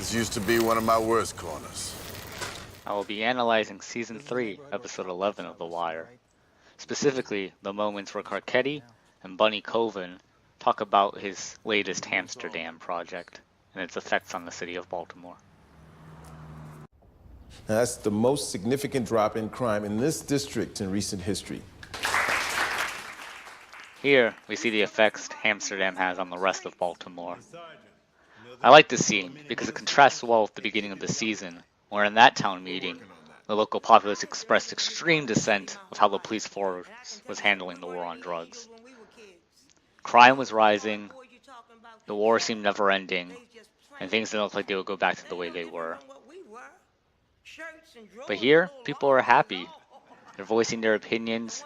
This used to be one of my worst corners. I will be analyzing Season 3, Episode 11 of The Wire. Specifically, the moments where Carcetti and Bunny Coven talk about his latest Amsterdam project and its effects on the city of Baltimore. Now, that's the most significant drop in crime in this district in recent history. Here, we see the effects Amsterdam has on the rest of Baltimore. I like this scene because it contrasts well with the beginning of the season, where in that town meeting, the local populace expressed extreme dissent with how the police force was handling the war on drugs. Crime was rising, the war seemed never-ending, and things didn't look like they would go back to the way they were. But here, people are happy. They're voicing their opinions.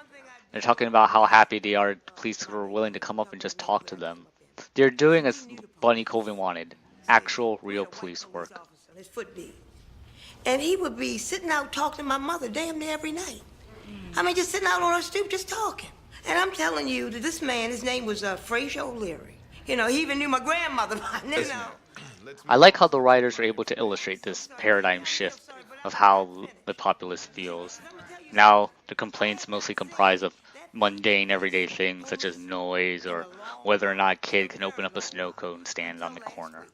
They're talking about how happy they are the police were willing to come up and just talk to them. They're doing as Bunny Coven wanted, actual, real police work. And he would be sitting out talking to my mother damn near every night. I mean, just sitting out on her stoop, just talking. And I'm telling you that this man, his name was Frazier O'Leary. You know, he even knew my grandmother by now. I like how the writers are able to illustrate this paradigm shift of how the populace feels. Now, the complaints mostly comprise of mundane everyday things such as noise or whether or not a kid can open up a snow cone and stand on the corner.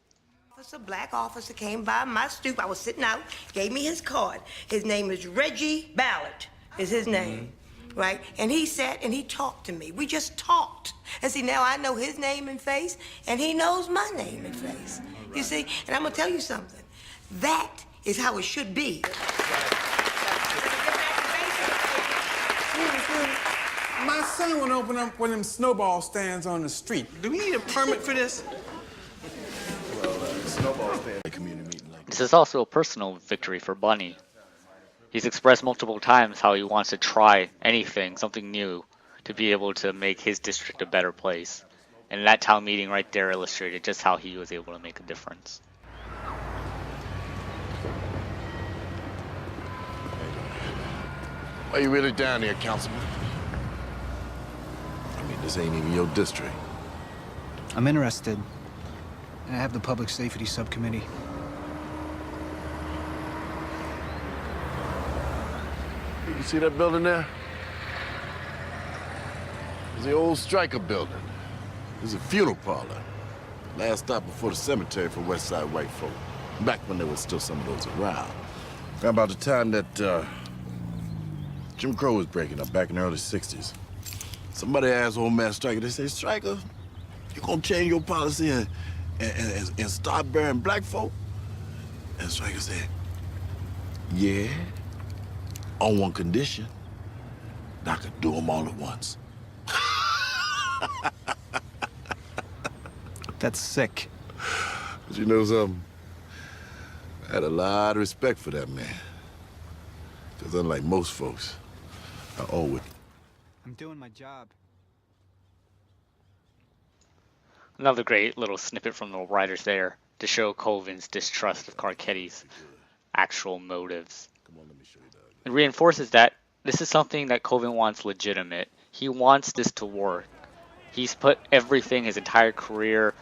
A black officer came by my stoop. I was sitting out, gave me his card. His name is Reggie Ballard, is his name, right? And he sat and he talked to me. We just talked. And see, now I know his name and face, and he knows my name and face. You see? And I'm going to tell you something. That is how it should be. My son would open up one of them snowball stands on the street. Do we need a permit for this? This is also a personal victory for Bunny. He's expressed multiple times how he wants to try anything, something new, to be able to make his district a better place. And that town meeting right there illustrated just how he was able to make a difference. Why you really down here, Councilman? I mean, this ain't even your district. I'm interested. I have the Public Safety Subcommittee. You see that building there? It's the old Striker building. It's a funeral parlor. Last stop before the cemetery for West Side white folk. Back when there was still some of those around. Around about the time that Jim Crow was breaking up back in the early 60s. Somebody asked old man Striker, they say, Striker, you gonna change your policy and start burying black folk? And Striker said, yeah, on one condition, that I could do them all at once. That's sick. But you know something? I had a lot of respect for that man. Because unlike most folks, I always... I'm doing my job. Another great little snippet from the writers there to show Coven's distrust of Carcetti's actual motives. It reinforces that this is something that Coven wants legitimate. He wants this to work. He's put everything, his entire career,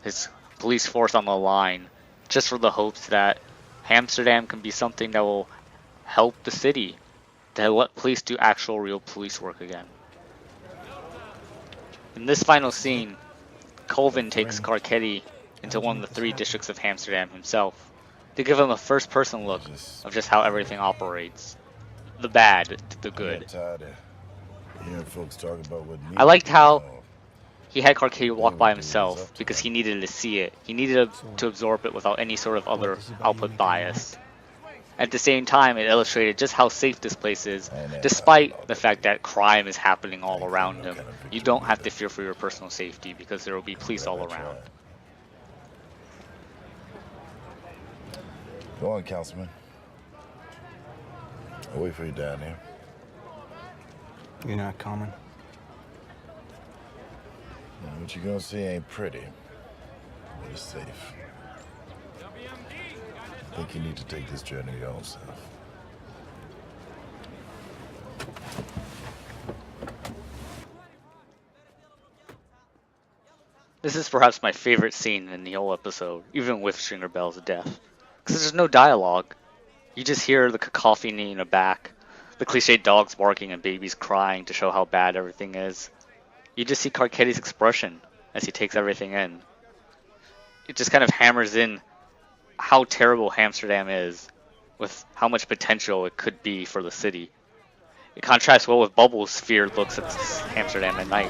his police force on the line, just for the hopes that Amsterdam can be something that will help the city, to let police do actual real police work again. In this final scene, Colvin takes Carcetti into one of the 3 districts of Amsterdam himself to give him a first-person look of just how everything operates. The bad to the good. I liked how he had Carcetti walk by himself because he needed to see it. He needed to absorb it without any sort of other output bias. At the same time, it illustrated just how safe this place is, despite the fact that crime is happening all around him. You don't have to fear for your personal safety because there will be police all around. Go on, Councilman. I'll wait for you down here. You're not coming. What you're gonna see ain't pretty, but it's safe. I think you need to take this journey your own self. This is perhaps my favorite scene in the whole episode, even with Stringer Bell's death. Because there's no dialogue. You just hear the cacophony in the back, the cliched dogs barking and babies crying to show how bad everything is. You just see Carcetti's expression as he takes everything in. It just kind of hammers in how terrible Amsterdam is, with how much potential it could be for the city. It contrasts well with Bubbles' feared looks at Amsterdam at night.